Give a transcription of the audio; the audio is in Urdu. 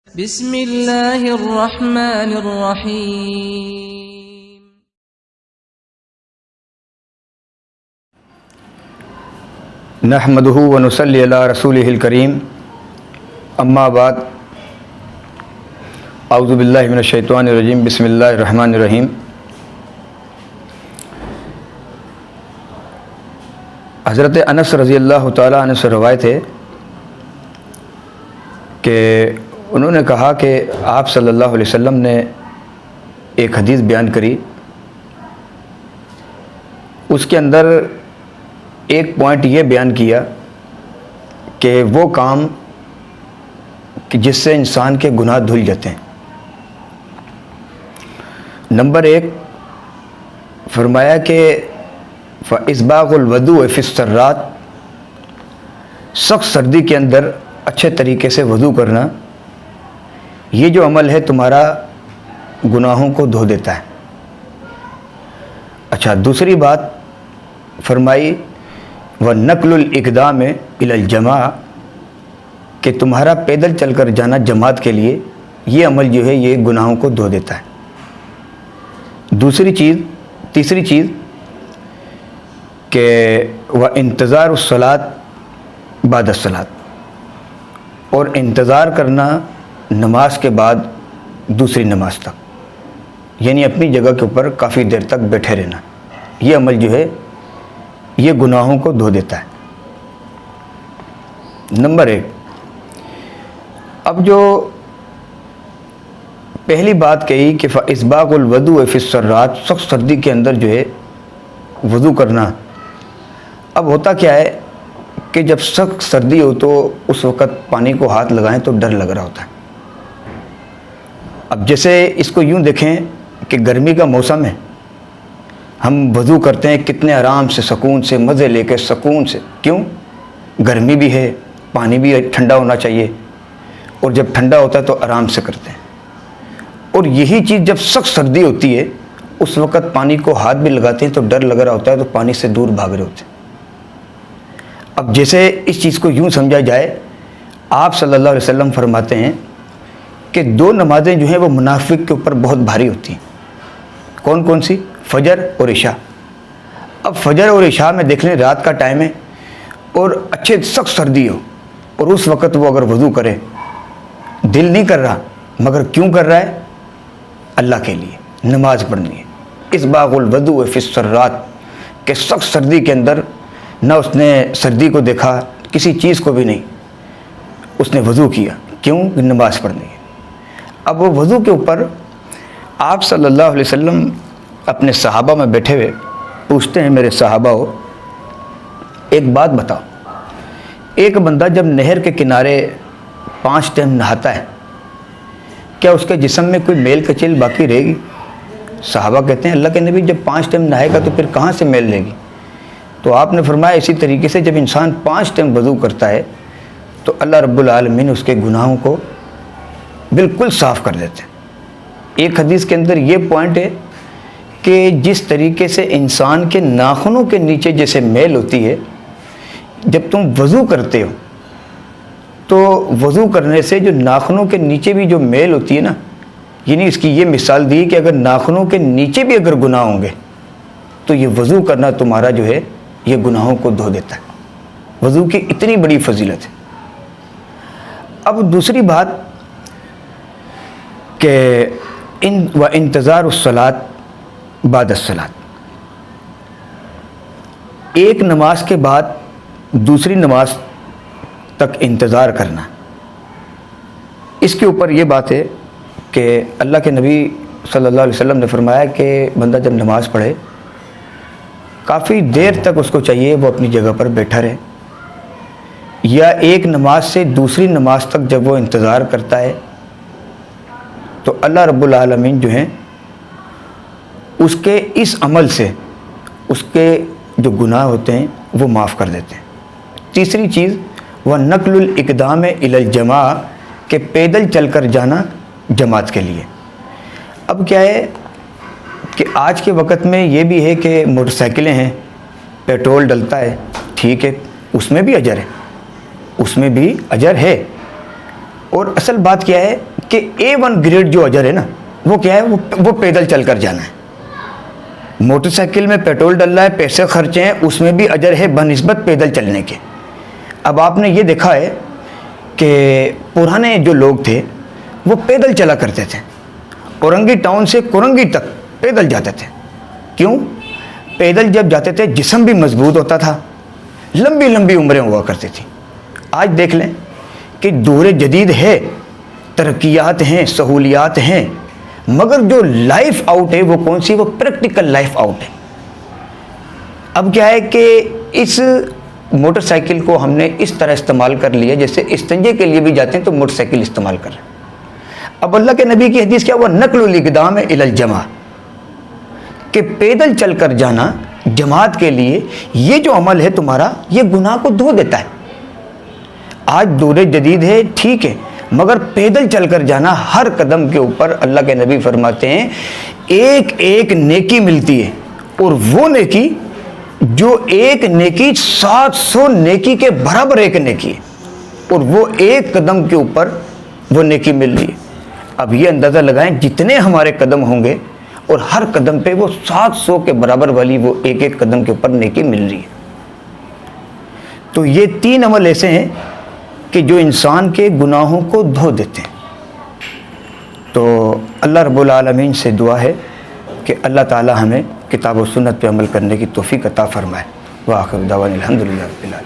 بسم اللہ الرحمن الرحیم۔ نحمدہ ونصلی علی رسولہ الکریم، اما بعد، اعوذ باللہ من الشیطان الرجیم، بسم اللہ الرحمن الرحیم۔ حضرت انس رضی اللہ تعالیٰ عنہ سے روایت ہے کہ انہوں نے کہا کہ آپ صلی اللہ علیہ وسلم نے ایک حدیث بیان کری، اس کے اندر ایک پوائنٹ یہ بیان کیا کہ وہ کام کہ جس سے انسان کے گناہ دھل جاتے ہیں۔ نمبر 1 فرمایا کہ فَإِسْبَاغُ الْوُضُوءِ فِي السَّرَّاتِ، سخت سردی کے اندر اچھے طریقے سے وضو کرنا، یہ جو عمل ہے تمہارا گناہوں کو دھو دیتا ہے۔ اچھا، دوسری بات فرمائی وَنَقْلُ الْإِقْدَامِ إِلَى الْجَمَاعَةِ، کہ تمہارا پیدل چل کر جانا جماعت کے لیے، یہ عمل جو ہے یہ گناہوں کو دھو دیتا ہے۔ تیسری چیز کہ وَانتظار الصلاۃ بعد الصلاۃ، اور انتظار کرنا نماز کے بعد دوسری نماز تک، یعنی اپنی جگہ کے اوپر کافی دیر تک بیٹھے رہنا، یہ عمل جو ہے یہ گناہوں کو دھو دیتا ہے۔ نمبر 1، اب جو پہلی بات کہی کہ فَإِسْبَاغُ الْوُضُوءِ فِي السَّرَّاتِ، سخت سردی کے اندر جو ہے وضو کرنا، اب ہوتا کیا ہے کہ جب سخت سردی ہو تو اس وقت پانی کو ہاتھ لگائیں تو ڈر لگ رہا ہوتا ہے۔ اب جیسے اس کو یوں دیکھیں کہ گرمی کا موسم ہے، ہم وضو کرتے ہیں کتنے آرام سے، سکون سے، مزے لے کے سکون سے، کیوں؟ گرمی بھی ہے، پانی بھی ٹھنڈا ہونا چاہیے، اور جب ٹھنڈا ہوتا ہے تو آرام سے کرتے ہیں۔ اور یہی چیز جب سخت سردی ہوتی ہے اس وقت پانی کو ہاتھ بھی لگاتے ہیں تو ڈر لگ رہا ہوتا ہے، تو پانی سے دور بھاگ رہے ہوتے ہیں۔ اب جیسے اس چیز کو یوں سمجھا جائے، آپ صلی اللہ علیہ وسلم فرماتے ہیں کہ 2 نمازیں جو ہیں وہ منافق کے اوپر بہت بھاری ہوتی ہیں۔ کون کون سی؟ فجر اور عشاء۔ اب فجر اور عشاء میں دیکھ لیں رات کا ٹائم ہے اور اچھے سخت سردی ہو، اور اس وقت وہ اگر وضو کرے، دل نہیں کر رہا مگر کیوں کر رہا ہے؟ اللہ کے لیے نماز پڑھنی ہے۔ اسباغ الوضوء فی السرات، کہ سخت سردی کے اندر نہ اس نے سردی کو دیکھا، کسی چیز کو بھی نہیں، اس نے وضو کیا، کیوں؟ نماز پڑھنی ہے۔ اب وہ وضو کے اوپر آپ صلی اللہ علیہ وسلم اپنے صحابہ میں بیٹھے ہوئے پوچھتے ہیں، میرے صحابہ ہو، ایک بات بتاؤ، ایک بندہ جب نہر کے کنارے 5 ٹائم نہاتا ہے، کیا اس کے جسم میں کوئی میل کچیل باقی رہے گی؟ صحابہ کہتے ہیں اللہ کے نبی جب 5 ٹائم نہائے گا تو پھر کہاں سے میل لے گی؟ تو آپ نے فرمایا اسی طریقے سے جب انسان 5 ٹائم وضو کرتا ہے تو اللہ رب العالمین اس کے گناہوں کو بالکل صاف کر دیتے ہیں۔ ایک حدیث کے اندر یہ پوائنٹ ہے کہ جس طریقے سے انسان کے ناخنوں کے نیچے جیسے میل ہوتی ہے، جب تم وضو کرتے ہو تو وضو کرنے سے جو ناخنوں کے نیچے بھی جو میل ہوتی ہے نا، یعنی اس کی یہ مثال دی کہ اگر ناخنوں کے نیچے بھی اگر گناہ ہوں گے تو یہ وضو کرنا تمہارا جو ہے یہ گناہوں کو دھو دیتا ہے۔ وضو کی اتنی بڑی فضیلت ہے۔ اب دوسری بات کہ وانتظار الصلاۃ بعد الصلاۃ، ایک نماز کے بعد دوسری نماز تک انتظار کرنا، اس کے اوپر یہ بات ہے کہ اللہ کے نبی صلی اللہ علیہ وسلم نے فرمایا کہ بندہ جب نماز پڑھے کافی دیر تک اس کو چاہیے وہ اپنی جگہ پر بیٹھا رہے، یا ایک نماز سے دوسری نماز تک جب وہ انتظار کرتا ہے تو اللہ رب العالمین جو ہیں اس کے اس عمل سے اس کے جو گناہ ہوتے ہیں وہ معاف کر دیتے ہیں۔ تیسری چیز وَنَقْلُ الْإِقْدَامِ إِلَى الْجَمَاعَةِ، کہ پیدل چل کر جانا جماعت کے لیے۔ اب کیا ہے کہ آج کے وقت میں یہ بھی ہے کہ موٹر سائیکلیں ہیں، پیٹرول ڈلتا ہے، ٹھیک ہے، اس میں بھی اجر ہے، اس میں بھی اجر ہے۔ اور اصل بات کیا ہے کہ A1 گریڈ جو اجر ہے نا وہ کیا ہے, وہ پیدل چل کر جانا ہے. موٹر سائیکل میں پیٹرول ڈل رہا ہے, پیسے خرچے ہیں, اس میں بھی اجر ہے بنسبت پیدل چلنے کے. اب آپ نے یہ دیکھا ہے کہ پرانے جو لوگ تھے وہ پیدل چلا کرتے تھے, اورنگی ٹاؤن سے کورنگی تک پیدل جاتے تھے. کیوں؟ پیدل جب جاتے تھے جسم بھی مضبوط ہوتا تھا, لمبی لمبی عمریں ہوا کرتی تھیں. آج دیکھ لیں کہ دور جدید ہے, ترقیات ہیں, سہولیات ہیں, مگر جو لائف آؤٹ ہے وہ کون سی؟ وہ پریکٹیکل لائف آؤٹ ہے. اب کیا ہے کہ اس موٹر سائیکل کو ہم نے اس طرح استعمال کر لیا جیسے استنجے کے لیے بھی جاتے ہیں تو موٹر سائیکل استعمال کر رہے ہیں. اب اللہ کے نبی کی حدیث کیا ہوا؟ نقل الاقدام الی الجماع, کہ پیدل چل کر جانا جماعت کے لیے یہ جو عمل ہے تمہارا یہ گناہ کو دھو دیتا ہے. آج دور جدید ہے ٹھیک ہے, مگر پیدل چل کر جانا ہر قدم کے اوپر اللہ کے نبی فرماتے ہیں ایک ایک نیکی ملتی ہے, اور وہ نیکی جو ایک نیکی 700 نیکی کے برابر ایک نیکی ہے, اور وہ ایک قدم کے اوپر وہ نیکی مل رہی ہے. اب یہ اندازہ لگائیں جتنے ہمارے قدم ہوں گے اور ہر قدم پہ وہ 700 کے برابر والی وہ ایک ایک قدم کے اوپر نیکی مل رہی ہے. تو یہ 3 عمل ایسے ہیں کہ جو انسان کے گناہوں کو دھو دیتے ہیں. تو اللہ رب العالمین سے دعا ہے کہ اللہ تعالی ہمیں کتاب و سنت پہ عمل کرنے کی توفیق عطا فرمائے. وآخر دعوانا الحمدللہ رب العالمین.